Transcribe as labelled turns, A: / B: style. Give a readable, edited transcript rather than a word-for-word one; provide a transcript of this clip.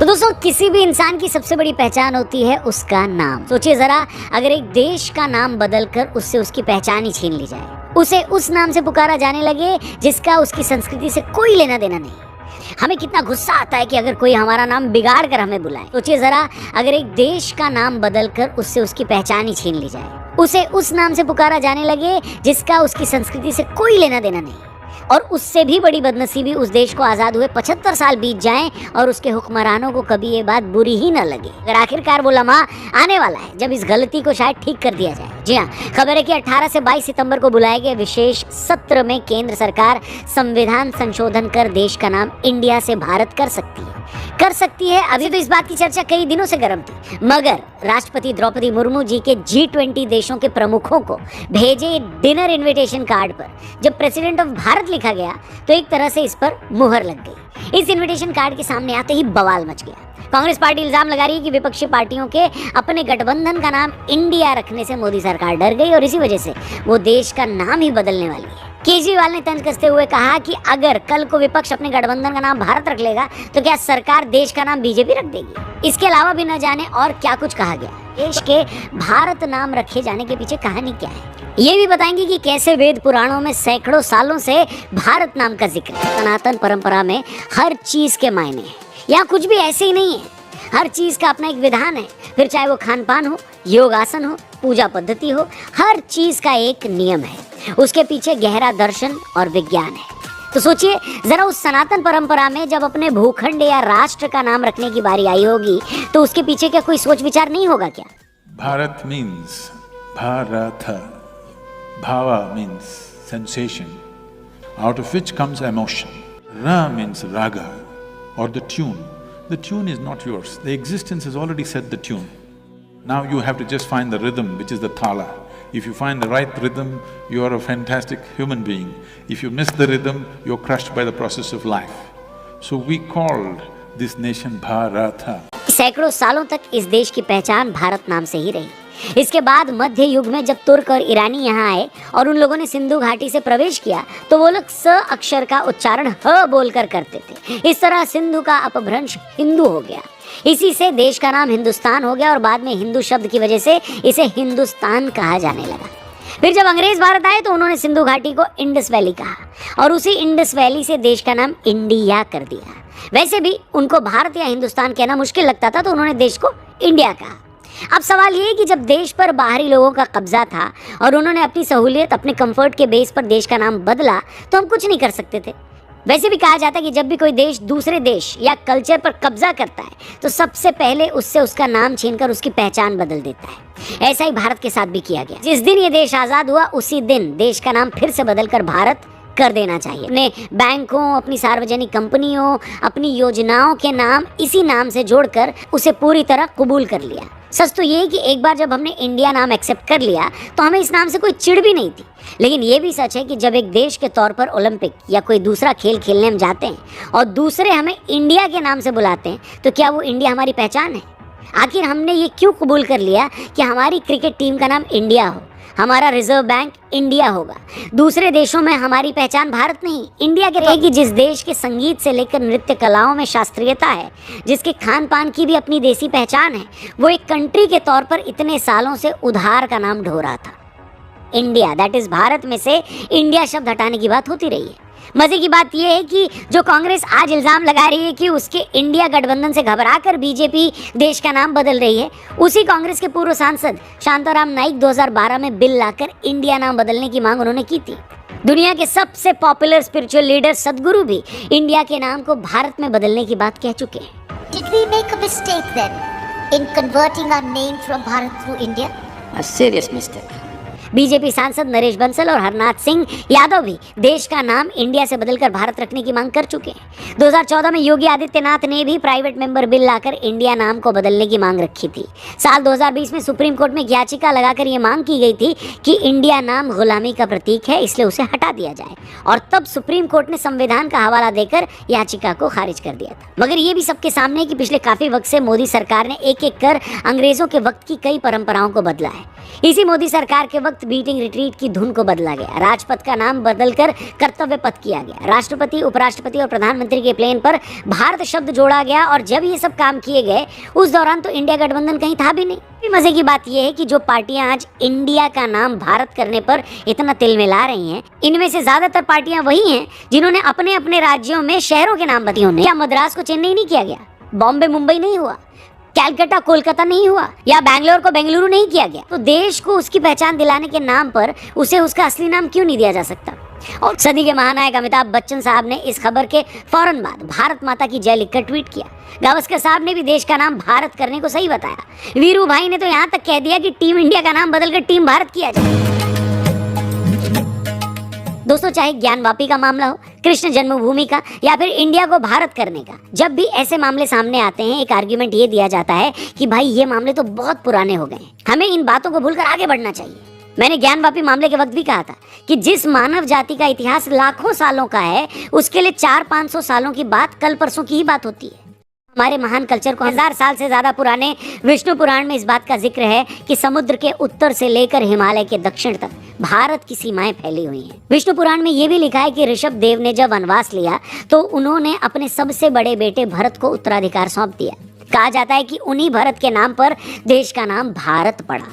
A: तो दोस्तों, किसी भी इंसान की सबसे बड़ी पहचान होती है उसका नाम। सोचिए जरा, अगर एक देश का नाम बदलकर उससे उसकी पहचान ही छीन ली जाए, उसे उस नाम से पुकारा जाने लगे जिसका उसकी संस्कृति से कोई लेना देना नहीं, हमें कितना गुस्सा आता है कि अगर कोई हमारा नाम बिगाड़ कर हमें बुलाए। सोचिए जरा, अगर एक देश का नाम बदलकर उससे उसकी पहचान ही छीन ली जाए, उसे उस नाम से पुकारा जाने लगे जिसका उसकी संस्कृति से कोई लेना देना नहीं, और उससे भी बड़ी बदनसीबी उस देश को आज़ाद हुए 75 साल बीत जाएं और उसके हुक्मरानों को कभी ये बात बुरी ही न लगे। अगर आखिरकार वो लम्हा आने वाला है जब इस गलती को शायद ठीक कर दिया जाए। जी हाँ, खबर है कि 18 से 22 सितंबर को बुलाए गए विशेष सत्र में केंद्र सरकार संविधान संशोधन कर देश का नाम इंडिया से भारत कर सकती है। अभी तो इस बात की चर्चा कई दिनों से गर्म थी, मगर राष्ट्रपति द्रौपदी मुर्मू जी के G20 देशों के प्रमुखों को भेजे डिनर इनविटेशन कार्ड पर जब प्रेसिडेंट ऑफ भारत लिखा गया तो एक तरह से इस पर मुहर लग गई। इस इनविटेशन कार्ड के सामने आते ही बवाल मच गया। कांग्रेस पार्टी इल्जाम लगा रही है कि विपक्षी पार्टियों के अपने गठबंधन का नाम इंडिया रखने से मोदी सरकार डर गई और इसी वजह से वो देश का नाम ही बदलने वाली है। केजरीवाल ने तंज कसते हुए कहा कि अगर कल को विपक्ष अपने गठबंधन का नाम भारत रख लेगा तो क्या सरकार देश का नाम बीजेपी रख देगी। इसके अलावा भी न जाने और क्या कुछ कहा गया। देश के भारत नाम रखे जाने के पीछे कहानी क्या है, ये भी बताएंगे कि कैसे वेद पुराणों में सैकड़ों सालों से भारत नाम का जिक्र है। सनातन परंपरा में हर चीज के मायने हैं, यहाँ कुछ भी ऐसे ही नहीं है, हर चीज का अपना एक विधान है। फिर चाहे वो खान पान हो, योगासन हो, पूजा पद्धति हो, हर चीज का एक नियम है, उसके पीछे गहरा दर्शन और विज्ञान है। तो सोचिए जरा, उस सनातन परंपरा में जब अपने भूखंड या राष्ट्र का नाम रखने की बारी आई होगी तो उसके पीछे क्या कोई सोच विचार नहीं होगा क्या?
B: Bharat means Bharat, bhava means sensation, out of which comes emotion. Ra means raga or the tune. The tune is not yours, the existence has already set the tune. Now you have to just find the rhythm, which is the thala. If you find the right rhythm, you are a fantastic human being. If you miss the rhythm, you're crushed by the process of life. So we called this nation Bharata.
A: सैकड़ों सालों तक इस देश की पहचान भारत नाम से ही रही। इसके बाद मध्य युग में जब तुर्क और ईरानी यहाँ आए और उन लोगों ने सिंधु घाटी से प्रवेश किया तो वो लोग स अक्षर का उच्चारण ह बोलकर करते थे। इस तरह सिंधु का अपभ्रंश हिंदू हो गया। इसी से देश का नाम हिंदुस्तान हो गया और बाद में हिंदू शब्द की वजह से इसे हिंदुस्तान कहा जाने लगा। फिर जब अंग्रेज भारत आए तो उन्होंने सिंधु घाटी को इंडस वैली कहा और उसी इंडस वैली से देश का नाम इंडिया कर दिया। वैसे भी उनको भारत या हिंदुस्तान कहना मुश्किल लगता था तो उन्होंने देश को इंडिया कहा। अब सवाल ये है कि जब देश पर बाहरी लोगों का कब्जा था और उन्होंने अपनी सहूलियत, अपने कंफर्ट के बेस पर देश का नाम बदला तो हम कुछ नहीं कर सकते थे। वैसे भी कहा जाता है कि जब भी कोई देश दूसरे देश या कल्चर पर कब्जा करता है तो सबसे पहले उससे उसका नाम छीनकर उसकी पहचान बदल देता है। ऐसा ही भारत के साथ भी किया गया। जिस दिन ये देश आज़ाद हुआ उसी दिन देश का नाम फिर से बदलकर भारत कर देना चाहिए। अपने बैंकों, अपनी सार्वजनिक कंपनियों, अपनी योजनाओं के नाम इसी नाम से जोड़कर उसे पूरी तरह कबूल कर लिया। सच तो ये है कि एक बार जब हमने इंडिया नाम एक्सेप्ट कर लिया तो हमें इस नाम से कोई चिढ़ भी नहीं थी। लेकिन ये भी सच है कि जब एक देश के तौर पर ओलंपिक या कोई दूसरा खेल खेलने हम जाते हैं और दूसरे हमें इंडिया के नाम से बुलाते हैं तो क्या वो इंडिया हमारी पहचान है? आखिर हमने ये क्यों कबूल कर लिया कि हमारी क्रिकेट टीम का नाम इंडिया हो, हमारा रिजर्व बैंक इंडिया होगा? दूसरे देशों में हमारी पहचान भारत नहीं इंडिया के रहेगी। जिस देश के संगीत से लेकर नृत्य कलाओं में शास्त्रीयता है, जिसके खान पान की भी अपनी देसी पहचान है, वो एक कंट्री के तौर पर इतने सालों से उधार का नाम ढो रहा था इंडिया। दैट इज भारत में से इंडिया शब्द हटाने की बात होती रही है। मजे की बात यह है कि जो कांग्रेस आज इल्जाम लगा रही है कि उसके इंडिया गठबंधन से घबराकर बीजेपी देश का नाम बदल रही है, उसी कांग्रेस के पूर्व सांसद शांताराम नाइक 2012 में बिल लाकर इंडिया नाम बदलने की मांग उन्होंने की थी। दुनिया के सबसे पॉपुलर स्पिरिचुअल लीडर सदगुरु भी इंडिया के नाम को भारत में बदलने की बात कह चुके हैं।
C: Did we make a mistake then in converting our name from Bharat to India?
D: A serious mistake.
A: BJP सांसद नरेश बंसल और हरनाथ सिंह यादव भी देश का नाम इंडिया से बदलकर भारत रखने की मांग कर चुके हैं। 2014 में योगी आदित्यनाथ ने भी प्राइवेट मेंबर बिल लाकर इंडिया नाम को बदलने की मांग रखी थी। साल 2020 में सुप्रीम कोर्ट में याचिका लगाकर ये मांग की गई थी कि इंडिया नाम गुलामी का प्रतीक है, इसलिए उसे हटा दिया जाए, और तब सुप्रीम कोर्ट ने संविधान का हवाला देकर याचिका को खारिज कर दिया था। मगर ये भी सबके सामने है कि पिछले काफी वक्त से मोदी सरकार ने एक एक कर अंग्रेजों के वक्त की कई परंपराओं को बदला है। इसी मोदी सरकार के वक्त हार्ट बीटिंग रिट्रीट की धुन को बदला गया, राजपथ का नाम बदलकर कर्तव्य पथ किया गया, राष्ट्रपति, उपराष्ट्रपति और प्रधानमंत्री के प्लेन पर भारत शब्द जोड़ा गया। और जब ये सब काम किए गए उस दौरान तो इंडिया गठबंधन कहीं था भी नहीं। मजे की बात यह है कि जो पार्टियां आज इंडिया का नाम भारत करने पर इतना तिलमिला रही हैं, इनमें से ज्यादातर पार्टियां वही हैं जिन्होंने अपने अपने राज्यों में शहरों के नाम बदले होने। क्या मद्रास को चेन्नई नहीं किया गया, बॉम्बे मुंबई नहीं हुआ, कैलकाटा कोलकाता नहीं हुआ, या बैंगलोर को बेंगलुरु नहीं किया गया? तो देश को उसकी पहचान दिलाने के नाम पर उसे उसका असली नाम क्यों नहीं दिया जा सकता? और सदी के महानायक अमिताभ बच्चन साहब ने इस खबर के फौरन बाद भारत माता की जय लिखकर ट्वीट किया। गावस्कर साहब ने भी देश का नाम भारत करने को सही बताया। वीरू भाई ने तो यहाँ तक कह दिया कि टीम इंडिया का नाम बदलकर टीम भारत किया जाए। दोस्तों, चाहे ज्ञानवापी का मामला हो, कृष्ण जन्मभूमि का, या फिर इंडिया को भारत करने का, जब भी ऐसे मामले सामने आते हैं एक आर्ग्यूमेंट ये दिया जाता है कि भाई ये मामले तो बहुत पुराने हो गए हैं, हमें इन बातों को भूलकर आगे बढ़ना चाहिए। मैंने ज्ञानवापी मामले के वक्त भी कहा था कि जिस मानव जाति का इतिहास लाखों सालों का है उसके लिए 400-500 सालों की बात कल परसों की ही बात होती है। हमारे महान कल्चर को 1000 साल से ज्यादा पुराने विष्णु पुराण में इस बात का जिक्र है कि समुद्र के उत्तर से लेकर हिमालय के दक्षिण तक भारत की सीमाएं फैली हुई हैं। विष्णु पुराण में यह भी लिखा है कि ऋषभ देव ने जब वनवास लिया तो उन्होंने अपने सबसे बड़े बेटे भरत को उत्तराधिकार सौंप दिया। कहा जाता है कि उन्हीं भरत के नाम पर देश का नाम भारत पड़ा।